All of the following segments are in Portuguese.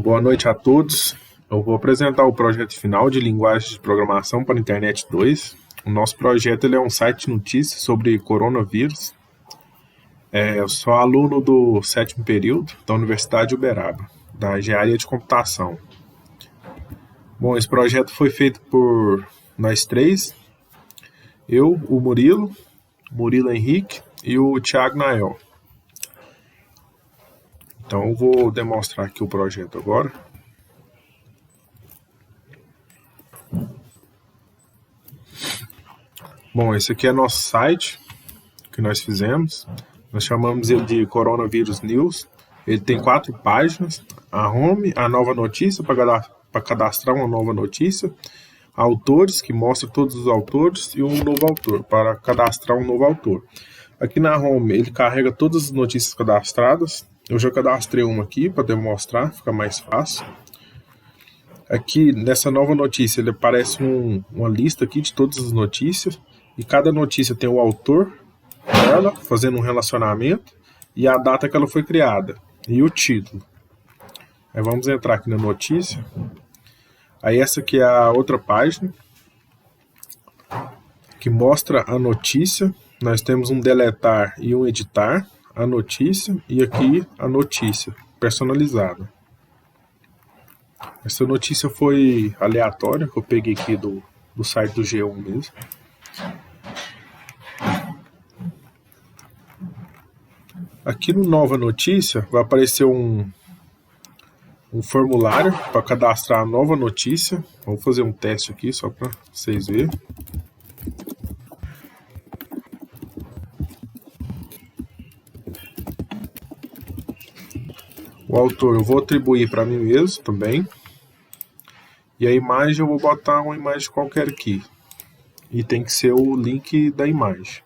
Boa noite a todos. Eu vou apresentar o projeto final de linguagem de programação para a Internet 2. O nosso projeto ele é um site de notícias sobre coronavírus. Eu sou aluno do 7º período da Universidade de Uberaba, da engenharia de computação. Bom, esse projeto foi feito por nós três, eu, o Murilo Henrique e o Thiago Nael. Então eu vou demonstrar aqui o projeto agora. Bom, esse aqui é nosso site que nós fizemos. Nós chamamos ele de Coronavírus News. Ele tem 4 páginas: a home, a nova notícia, para cadastrar uma nova notícia, autores, que mostra todos os autores, e um novo autor, para cadastrar um novo autor. Aqui na home ele carrega todas as notícias cadastradas. Eu já cadastrei uma aqui para demonstrar, fica mais fácil. Aqui nessa nova notícia ele aparece uma lista aqui de todas as notícias, e cada notícia tem o autor dela, fazendo um relacionamento, e a data que ela foi criada, e o título. Aí vamos entrar aqui na notícia. Aí essa aqui é a outra página, que mostra a notícia. Nós temos um deletar e um editar, a notícia, e aqui a notícia personalizada. Essa notícia foi aleatória, que eu peguei aqui do site do G1 mesmo. Aqui no Nova Notícia vai aparecer um formulário para cadastrar a nova notícia. Vou fazer um teste aqui só para vocês verem. O autor eu vou atribuir para mim mesmo também. E a imagem eu vou botar uma imagem qualquer aqui. E tem que ser o link da imagem.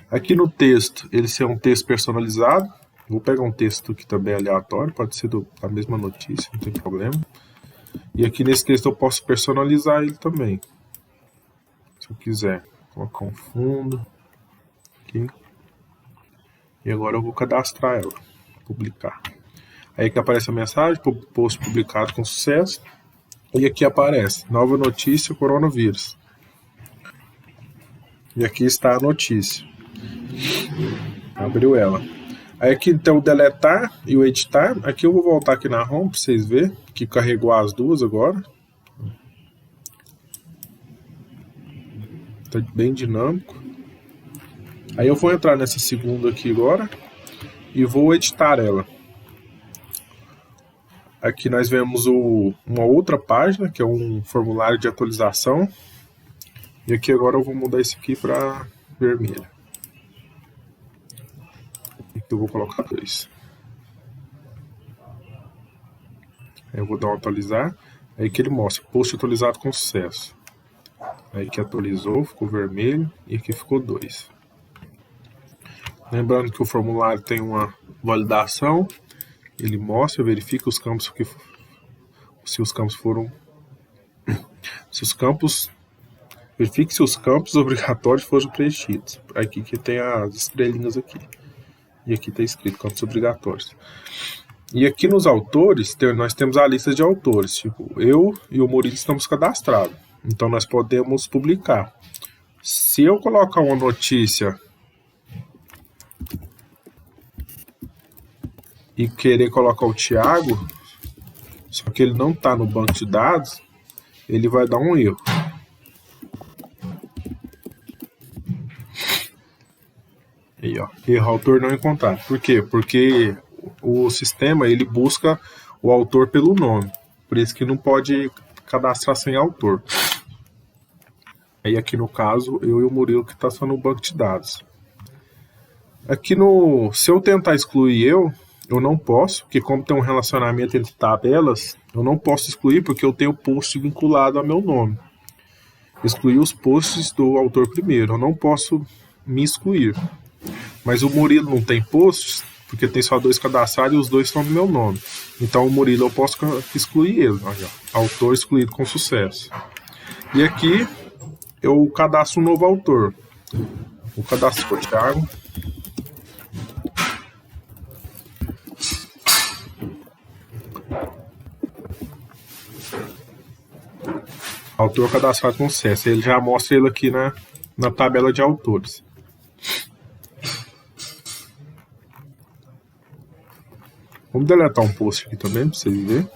Aqui no texto, ele ser um texto personalizado. Vou pegar um texto que também é aleatório, pode ser da mesma notícia, não tem problema. E aqui nesse texto eu posso personalizar ele também. Se eu quiser colocar um fundo aqui. E agora eu vou cadastrar ela, publicar. Aí aqui aparece a mensagem, post publicado com sucesso. E aqui aparece, nova notícia, coronavírus. E aqui está a notícia. Abriu ela. Aí aqui tem o deletar e o editar. Aqui eu vou voltar aqui na home para vocês verem que carregou as duas agora. Está bem dinâmico. Aí eu vou entrar nessa segunda aqui agora e vou editar ela. Aqui nós vemos uma outra página, que é um formulário de atualização. E aqui agora eu vou mudar esse aqui para vermelho. Aqui eu vou colocar 2. Aí eu vou dar um atualizar. Aí que ele mostra, post atualizado com sucesso. Aí que atualizou, ficou vermelho. E aqui ficou 2. Lembrando que o formulário tem uma validação. Ele mostra, verifica os campos verifique se os campos obrigatórios foram preenchidos. Aqui que tem as estrelinhas aqui. E aqui está escrito campos obrigatórios. E aqui nos autores, nós temos a lista de autores. Tipo, eu e o Murilo estamos cadastrados. Então nós podemos publicar. Se eu colocar uma notícia e querer colocar o Thiago, só que ele não está no banco de dados, ele vai dar um erro. Aí, ó, erro autor não encontrado. Por quê? Porque o sistema ele busca o autor pelo nome. Por isso que não pode cadastrar sem autor. Aí aqui no caso, eu e o Murilo que está só no banco de dados. Aqui se eu tentar excluir eu não posso, porque como tem um relacionamento entre tabelas, eu não posso excluir porque eu tenho o post vinculado ao meu nome. Excluir os posts do autor primeiro, eu não posso me excluir. Mas o Murilo não tem posts, porque tem só 2 cadastrados e os 2 estão no meu nome. Então o Murilo eu posso excluir ele. Olha, autor excluído com sucesso. E aqui eu cadastro um novo autor. Vou cadastrar o Thiago. Autor cadastrado com sucesso. Ele já mostra ele aqui na tabela de autores. Vamos deletar um post aqui também, para vocês verem.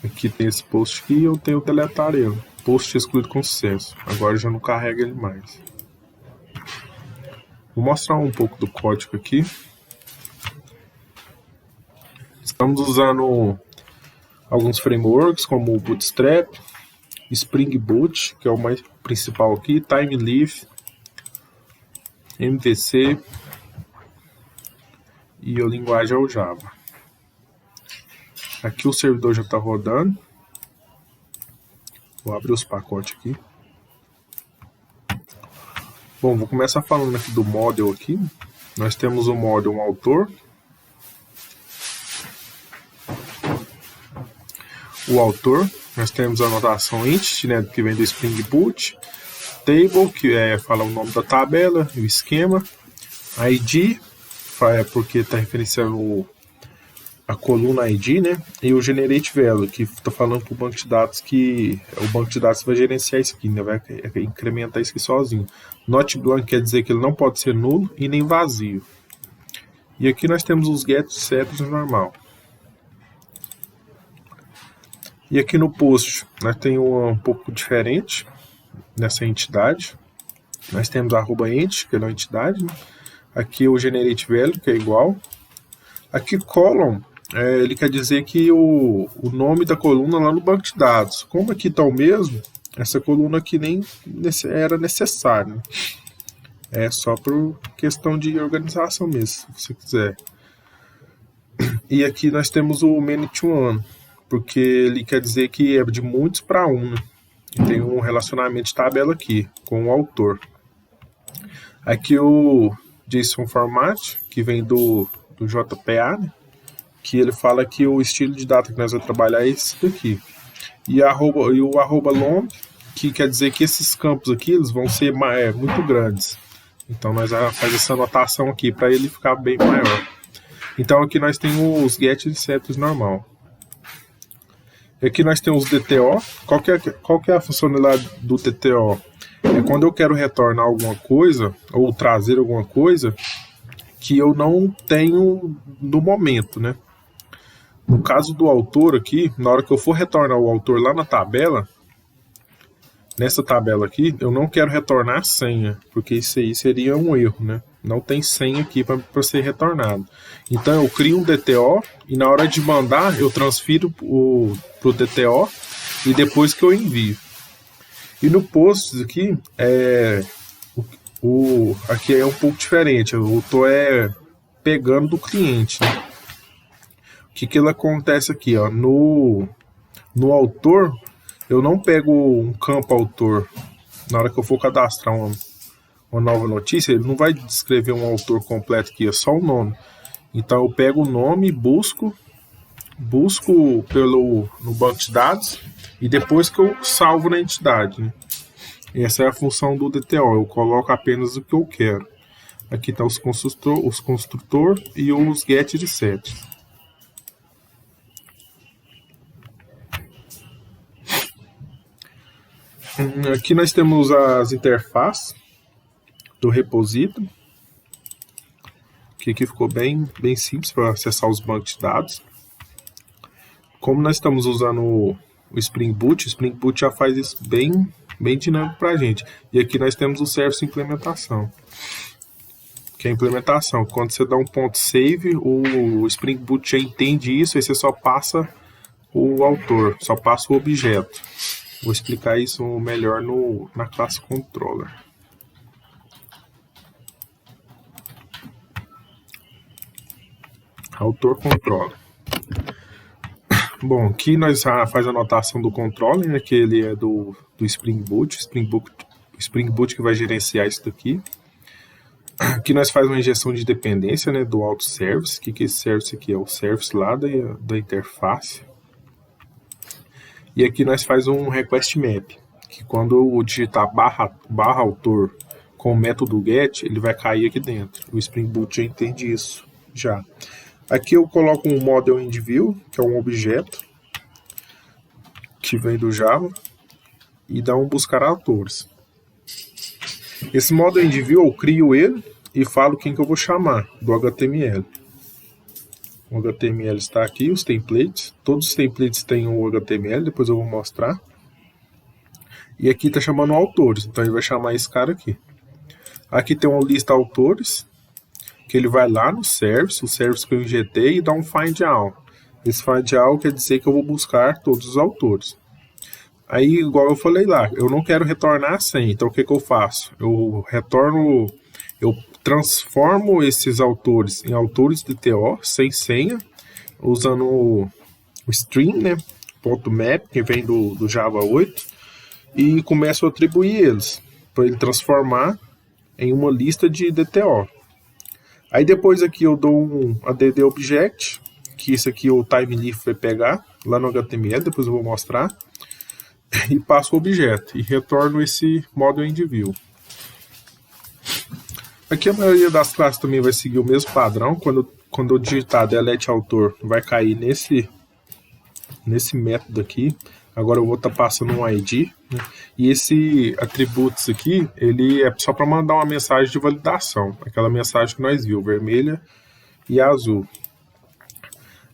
Aqui tem esse post aqui e eu tenho que deletar ele. Post excluído com sucesso. Agora já não carrega ele mais. Vou mostrar um pouco do código aqui. Estamos usando alguns frameworks como o Bootstrap, Spring Boot, que é o mais principal aqui, TimeLeaf, MVC e a linguagem é o Java. Aqui o servidor já está rodando. Vou abrir os pacotes aqui. Bom, vou começar falando aqui do model aqui. Nós temos o model um autor. O autor, nós temos a notação int, né, que vem do Spring Boot. Table, que fala o nome da tabela, o esquema. ID, porque está referenciando a coluna ID, né? E o Generate Value, que está falando para o banco de dados que o banco de dados vai gerenciar isso aqui, né? Vai incrementar isso aqui sozinho. Not blank quer dizer que ele não pode ser nulo e nem vazio. E aqui nós temos os get settings normal. E aqui no post nós temos um pouco diferente nessa entidade. Nós temos @int, que é uma entidade, né? Aqui o Generate Value, que é igual. Aqui column, ele quer dizer que o nome da coluna lá no banco de dados. Como aqui está o mesmo, essa coluna aqui nem era necessária, né? É só por questão de organização mesmo, se você quiser. E aqui nós temos o many to one, porque ele quer dizer que é de muitos para um, né? E tem um relacionamento de tabela aqui com o autor. Aqui o JSON Format, que vem do JPA, né? Que ele fala que o estilo de data que nós vamos trabalhar é esse daqui. E o @long, que quer dizer que esses campos aqui eles vão ser muito grandes. Então nós vamos fazer essa anotação aqui para ele ficar bem maior. Então aqui nós temos os get e settings normal. E aqui nós temos o DTO. Qual que é a funcionalidade do DTO? É quando eu quero retornar alguma coisa ou trazer alguma coisa que eu não tenho no momento, né? No caso do autor aqui, na hora que eu for retornar o autor lá na tabela, nessa tabela aqui, eu não quero retornar a senha, porque isso aí seria um erro, né? Não tem senha aqui para ser retornado. Então eu crio um DTO e na hora de mandar eu transfiro para o DTO e depois que eu envio. E no post aqui, aqui é um pouco diferente. Eu estou pegando do cliente, né? O que ele acontece aqui, ó, no autor, eu não pego um campo autor. Na hora que eu for cadastrar uma nova notícia, ele não vai descrever um autor completo aqui, é só o nome. Então eu pego o nome, busco no banco de dados e depois que eu salvo na entidade, né? Essa é a função do DTO, eu coloco apenas o que eu quero. Aqui está os construtor e os get e set. Aqui nós temos as interfaces do repository, que aqui ficou bem simples para acessar os bancos de dados. Como nós estamos usando o Spring Boot já faz isso bem dinâmico para a gente. E aqui nós temos o service implementação, que é a implementação. Quando você dá um ponto save, o Spring Boot já entende isso e você só passa o autor, só passa o objeto. Vou explicar isso melhor na classe controller. Autor controller. Bom, aqui nós faz a anotação do controller, né, que ele é do Spring Boot. Spring Boot que vai gerenciar isso daqui. Aqui nós faz uma injeção de dependência, né, do auto service. O que esse service aqui é? O service lá da interface. E aqui nós faz um request map, que quando eu digitar barra autor com o método get, ele vai cair aqui dentro. O Spring Boot já entende isso já. Aqui eu coloco um model in view, que é um objeto que vem do Java. e dá um buscar autores. Esse model end view eu crio ele e falo quem que eu vou chamar do HTML. O HTML está aqui, os templates. Todos os templates têm o HTML, depois eu vou mostrar. E aqui está chamando autores, então ele vai chamar esse cara aqui. Aqui tem uma lista autores, que ele vai lá no service, o service que eu injetei, e dá um find all. Esse find all quer dizer que eu vou buscar todos os autores. Aí, igual eu falei lá, eu não quero retornar a senha, então o que eu faço? Eu transformo esses autores em autores de TO, sem senha, usando o string, né, .map, que vem do Java 8, e começo a atribuir eles, para ele transformar em uma lista de DTO. Aí depois aqui eu dou um add object, que isso aqui o TimeLeaf vai pegar lá no HTML, depois eu vou mostrar, e passo o objeto, e retorno esse model end view. Aqui a maioria das classes também vai seguir o mesmo padrão. Quando eu digitar delete autor, vai cair nesse método aqui. Agora eu vou estar passando um ID, né? E esse attributes aqui, ele é só para mandar uma mensagem de validação. Aquela mensagem que nós vimos, vermelha e azul.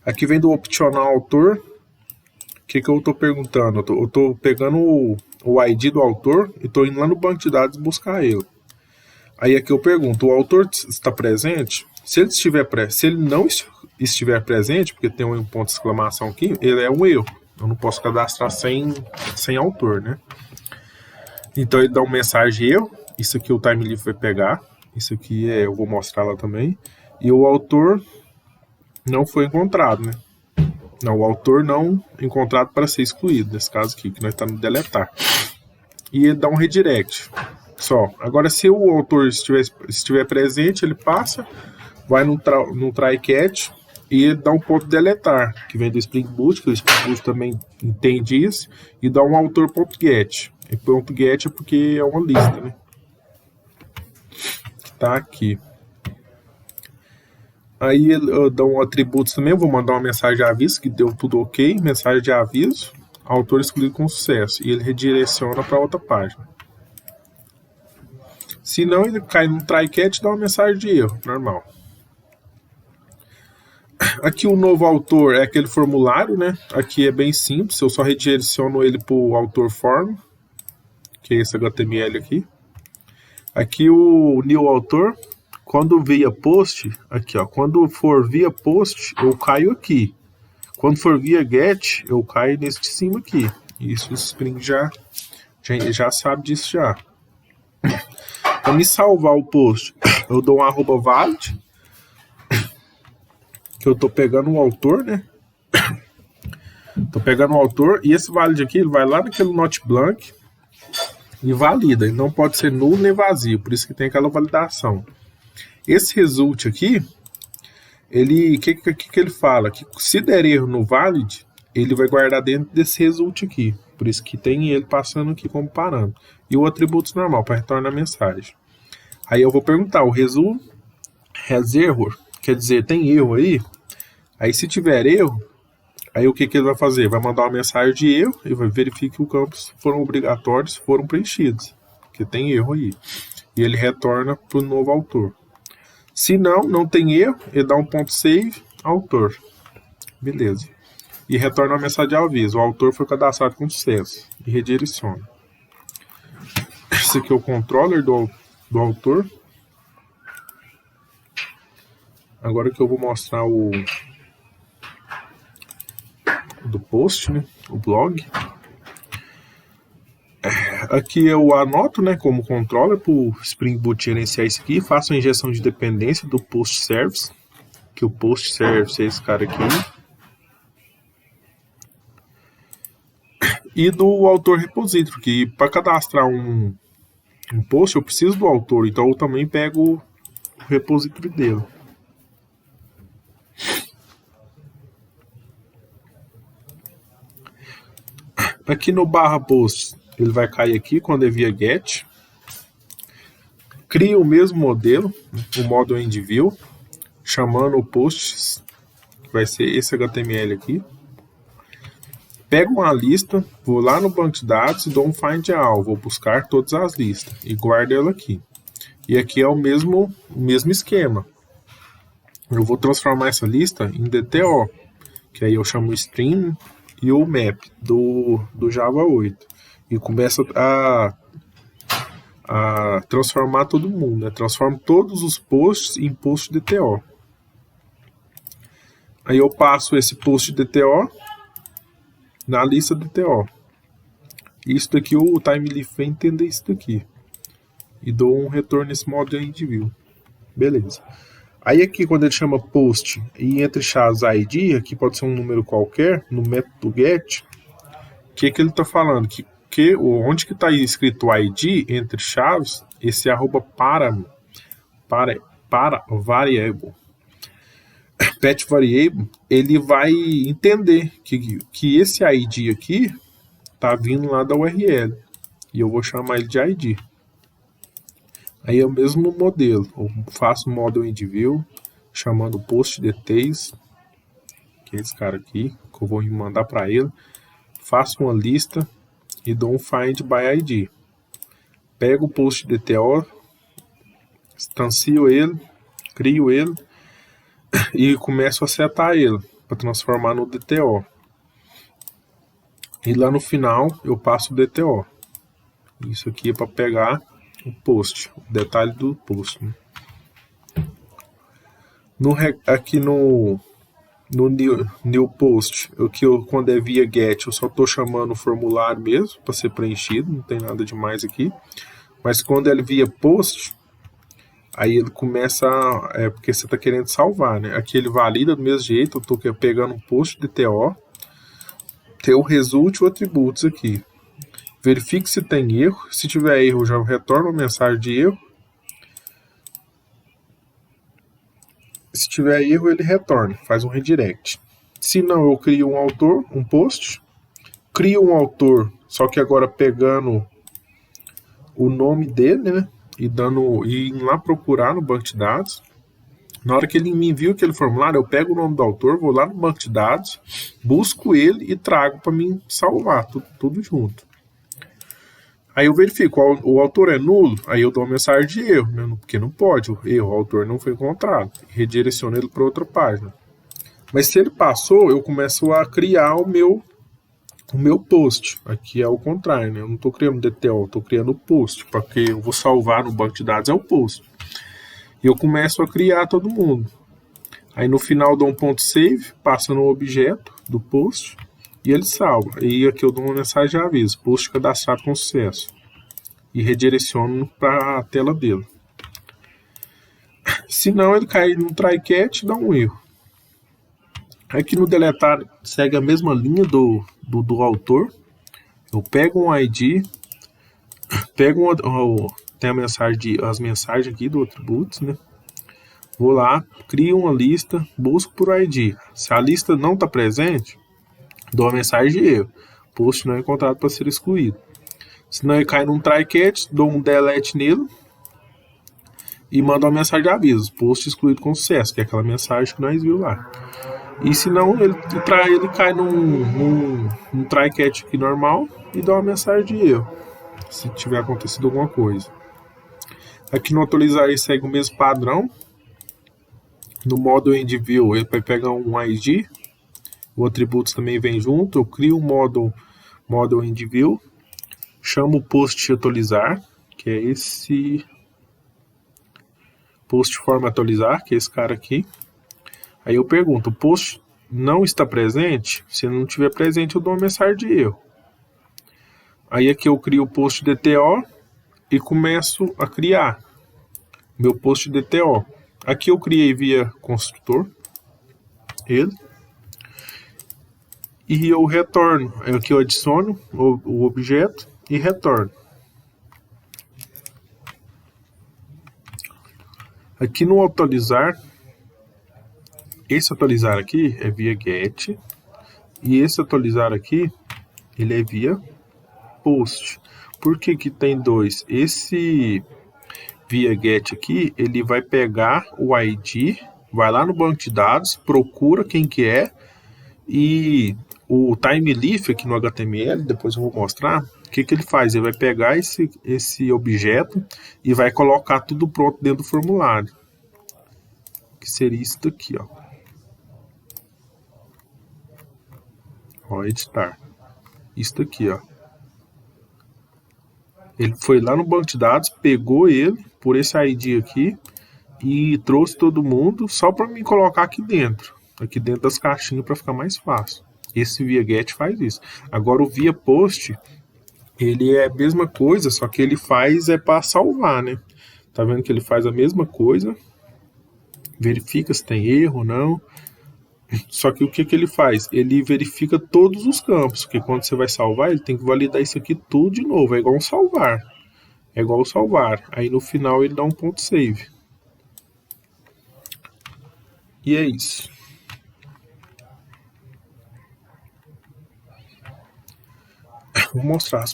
Aqui vem do optional autor. O que eu estou perguntando? Eu estou pegando o ID do autor e estou indo lá no banco de dados buscar ele. Aí aqui eu pergunto, o autor está presente? Se ele não estiver presente, porque tem um ponto de exclamação aqui, ele é um erro. Eu não posso cadastrar sem autor, né? Então ele dá uma mensagem erro. Isso aqui o TimeLeaf vai pegar. Isso aqui eu vou mostrar lá também. E o autor não foi encontrado, né? Não, o autor não encontrado para ser excluído. Nesse caso aqui, que nós estamos no deletar. E ele dá um redirect. Só. Agora, se o autor estiver presente, ele passa, vai no try catch e dá um ponto deletar, que vem do Spring Boot, que o Spring Boot também entende isso, e dá um autor.get. E ponto .get é porque é uma lista, né? Tá aqui. Aí eu dou um atributos também, eu vou mandar uma mensagem de aviso, que deu tudo ok, mensagem de aviso, autor excluído com sucesso, e ele redireciona para outra página. Se não, ele cai no try catch e dá uma mensagem de erro, normal. Aqui o novo autor é aquele formulário, né? Aqui é bem simples, eu só redireciono ele para o autor form, que é esse HTML aqui. Aqui o new autor, quando via post, aqui ó, quando for via post, eu caio aqui. Quando for via get, eu caio nesse de cima aqui. Isso o Spring já sabe disso já. Para me salvar o post, eu dou um @valid, que eu estou pegando o autor, né? Estou pegando o autor e esse valid aqui, ele vai lá naquele not blank e valida. Ele não pode ser nulo nem vazio, por isso que tem aquela validação. Esse result aqui, ele, que ele fala? Que se der erro no valid, ele vai guardar dentro desse result aqui. Por isso que tem ele passando aqui como parâmetro. E o atributo normal, para retornar a mensagem. Aí eu vou perguntar, o result has error, quer dizer, tem erro aí? Aí se tiver erro, aí o que ele vai fazer? Vai mandar uma mensagem de erro e vai verificar que os campos foram obrigatórios, foram preenchidos. Porque tem erro aí. E ele retorna para o novo autor. Se não tem erro, ele dá um ponto save, autor. Beleza. E retorna uma mensagem de aviso. O autor foi cadastrado com sucesso. E redireciona. Esse aqui é o controller do autor. Agora que eu vou mostrar o do post, né? O blog. Aqui eu anoto, né, como controller para o Spring Boot gerenciar isso aqui. Faço a injeção de dependência do post service. Que o post service é esse cara aqui. E do autor repository, que para cadastrar um post eu preciso do autor, então eu também pego o repository dele. Aqui no /post, ele vai cair aqui quando é via get. Cria o mesmo modelo, o model end view, chamando o post, que vai ser esse HTML aqui. Pego uma lista, vou lá no banco de dados e dou um find all, vou buscar todas as listas e guardo ela aqui. E aqui é o mesmo esquema. Eu vou transformar essa lista em DTO, que aí eu chamo o stream e o map do Java 8. E começo a transformar todo mundo, né? Transformo todos os posts em post DTO. Aí eu passo esse post DTO na lista DTO. Isso daqui, o TimeLeaf vai entender isso daqui. E dou um retorno nesse modo de view. Beleza. Aí aqui, quando ele chama post e entre chaves ID, aqui pode ser um número qualquer, no método get, o que ele está falando? Onde que está escrito ID entre chaves, esse arroba para variable, pet variable, ele vai entender que esse ID aqui está vindo lá da URL. E eu vou chamar ele de ID. Aí é o mesmo modelo. Eu faço model end view, chamando post details, que é esse cara aqui, que eu vou mandar para ele. Faço uma lista e dou um find by ID. Pego o post DTO, instancio ele, crio ele e começo a setar ele para transformar no DTO. E lá no final eu passo o DTO. Isso aqui é para pegar o post, o detalhe do post. Né? Aqui no new post, quando é via get, eu só estou chamando o formulário mesmo para ser preenchido, não tem nada demais aqui. Mas quando ele via post, aí ele começa, porque você está querendo salvar, né? Aqui ele valida do mesmo jeito, eu estou pegando um post DTO, tem o result e o atributos aqui. Verifique se tem erro. Se tiver erro, já retorna uma mensagem de erro. Se tiver erro, ele retorna, faz um redirect. Se não, eu crio um autor, um post. Crio um autor, só que agora pegando o nome dele, né? E indo lá procurar no banco de dados. Na hora que ele me envia aquele formulário, eu pego o nome do autor, vou lá no banco de dados, busco ele e trago para mim salvar tudo junto. Aí eu verifico, o autor é nulo, aí eu dou uma mensagem de erro, né? Porque não pode, o autor não foi encontrado. Redireciono ele para outra página. Mas se ele passou, eu começo a criar o meu post. Aqui é o contrário, né? Eu não estou criando DTO, eu estou criando o post, porque eu vou salvar no banco de dados, é o post. E eu começo a criar todo mundo. Aí no final dou um ponto save, passa no objeto do post, e ele salva. E aqui eu dou uma mensagem de aviso, post cadastrado com sucesso. E redireciono para a tela dele. Se não, ele cai no try catch e dá um erro. Aqui no deletar segue a mesma linha do autor. Eu pego um ID, tem as mensagens aqui do atributos, né? Vou lá, crio uma lista, busco por ID. Se a lista não está presente, dou a mensagem de erro. Post não é encontrado para ser excluído. Se não, ele cai num try catch, dou um delete nele e mando uma mensagem de aviso. Post excluído com sucesso, que é aquela mensagem que nós vimos lá. E se não, ele cai num try catch aqui normal e dá uma mensagem de erro, se tiver acontecido alguma coisa. Aqui no atualizar ele segue o mesmo padrão. No modo end view ele vai pegar um ID, o atributos também vem junto. Eu crio um model end view, chamo o post atualizar, que é esse post forma atualizar, que é esse cara aqui. Aí eu pergunto, o post não está presente? Se não estiver presente, eu dou uma mensagem de erro. Aí aqui eu crio o post DTO e começo a criar meu post DTO. Aqui eu criei via construtor, ele, e eu retorno. Aqui eu adiciono o objeto e retorno. Aqui no atualizar, esse atualizar aqui é via get e esse atualizar aqui ele é via post. Por que que tem dois? Esse via get aqui, ele vai pegar o ID, vai lá no banco de dados, procura quem que é e O TimeLeaf aqui no HTML, depois eu vou mostrar, o que ele faz? Ele vai pegar esse objeto e vai colocar tudo pronto dentro do formulário. Que seria isso daqui, ó. Ó, editar. Isso daqui, ó. Ele foi lá no banco de dados, pegou ele por esse ID aqui e trouxe todo mundo só para me colocar aqui dentro das caixinhas para ficar mais fácil. Esse via get faz isso. Agora o via post, ele é a mesma coisa, só que ele faz para salvar, né? Tá vendo que ele faz a mesma coisa, verifica se tem erro ou não. Só que o que ele faz? Ele verifica todos os campos, porque quando você vai salvar, ele tem que validar isso aqui tudo de novo. É igual um salvar. É igual salvar. Aí no final ele dá um ponto save. E é isso. Vou mostrar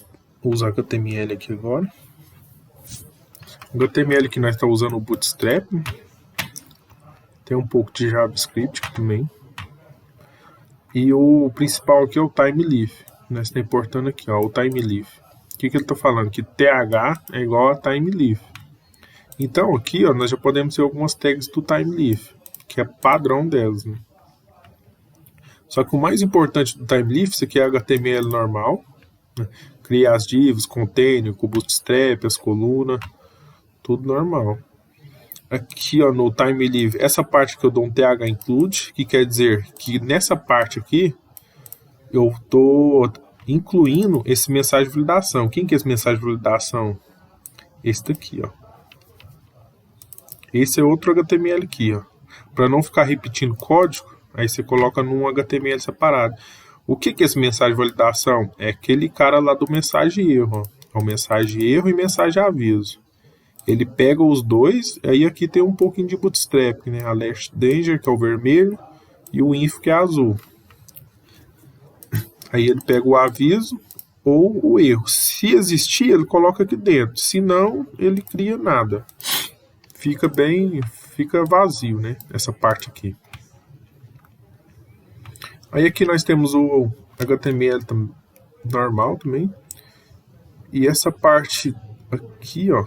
os HTML aqui agora. O HTML que nós estamos usando o Bootstrap. Tem um pouco de JavaScript também. E o principal aqui é o TimeLeaf. Nós estamos importando aqui, ó, o TimeLeaf. O que ele está falando? Que TH é igual a TimeLeaf. Então aqui, ó, nós já podemos ter algumas tags do TimeLeaf, que é padrão delas, né? Só que o mais importante do TimeLeaf, isso aqui é HTML normal, né? Criar as divs, container, com o Bootstrap, as colunas, tudo normal. Aqui, ó, no TimeLeaf, essa parte que eu dou um TH include, que quer dizer que nessa parte aqui eu estou incluindo esse mensagem de validação. Quem que é esse mensagem de validação? Esse daqui, ó. Esse é outro HTML aqui, ó. Para não ficar repetindo código, aí você coloca num HTML separado. O que é esse mensagem de validação? É aquele cara lá do mensagem erro, ó. É o mensagem erro e mensagem aviso. Ele pega os dois, aí aqui tem um pouquinho de Bootstrap, né? A Last Danger, que é o vermelho, e o Info, que é azul. Aí ele pega o aviso ou o erro. Se existir, ele coloca aqui dentro. Se não, ele cria nada. Fica vazio, né? Essa parte aqui. Aí aqui nós temos o HTML normal também. E essa parte aqui, ó,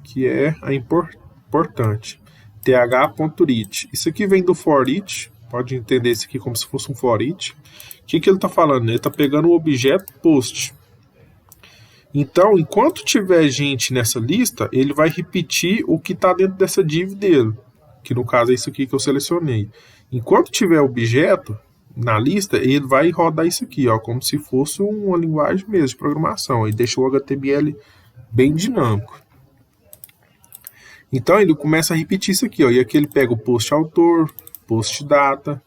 que é a importante. th.reach. Isso aqui vem do for each. Pode entender isso aqui como se fosse um for each. O que ele está falando? Ele está pegando o objeto post. Então, enquanto tiver gente nessa lista, ele vai repetir o que está dentro dessa div dele. Que no caso é isso aqui que eu selecionei. Enquanto tiver objeto na lista, ele vai rodar isso aqui, ó, como se fosse uma linguagem mesmo de programação. E deixa o HTML bem dinâmico. Então ele começa a repetir isso aqui, ó. E aqui ele pega o post autor, post data.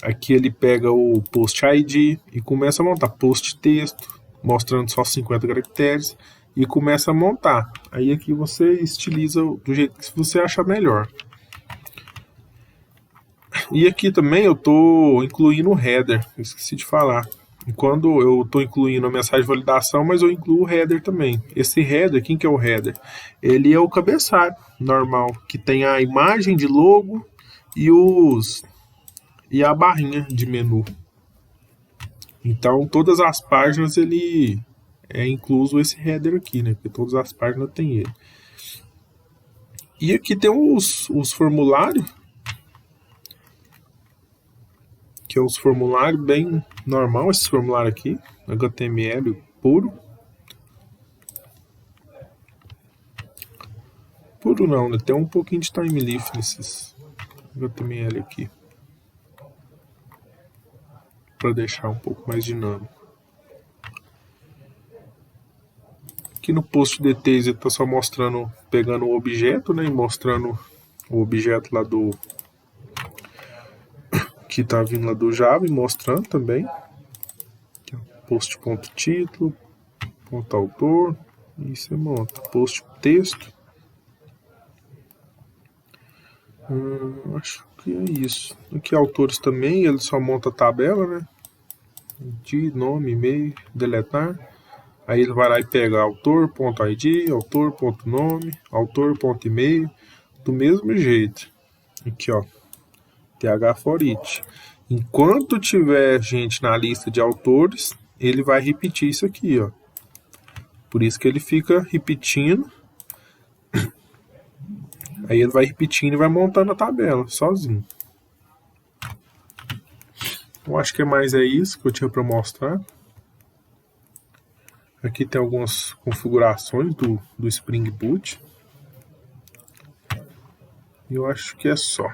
Aqui ele pega o post ID e começa a montar post texto, mostrando só 50 caracteres, e começa a montar. Aí aqui você estiliza do jeito que você achar melhor. E aqui também eu estou incluindo o header, esqueci de falar. Quando eu estou incluindo a mensagem de validação, mas eu incluo o header também. Esse header, quem que é o header? Ele é o cabeçalho normal, que tem a imagem de logo e a barrinha de menu. Então, todas as páginas ele é incluso esse header aqui, né? Porque todas as páginas tem ele. E aqui tem os formulários, que é os formulários bem normal, esse formulário aqui, HTML puro. Puro não, né? Tem um pouquinho de TimeLeaf nesses HTML aqui, para deixar um pouco mais dinâmico. Aqui no post details ele está só mostrando, pegando o objeto, né, e mostrando o objeto lá do que está vindo lá do Java, e mostrando também. Aqui, post.título, ponto autor, e você monta post texto. Acho que é isso. Aqui autores também, ele só monta a tabela, né? De nome, e-mail, deletar. Aí ele vai lá e pega autor.id, autor.nome, autor.email, do mesmo jeito. Aqui, ó, th for each. Enquanto tiver gente na lista de autores, ele vai repetir isso aqui, ó. Por isso que ele fica repetindo. Aí ele vai repetindo e vai montando a tabela sozinho. Eu acho que mais é isso que eu tinha para mostrar. Aqui tem algumas configurações do Spring Boot. E eu acho que é só.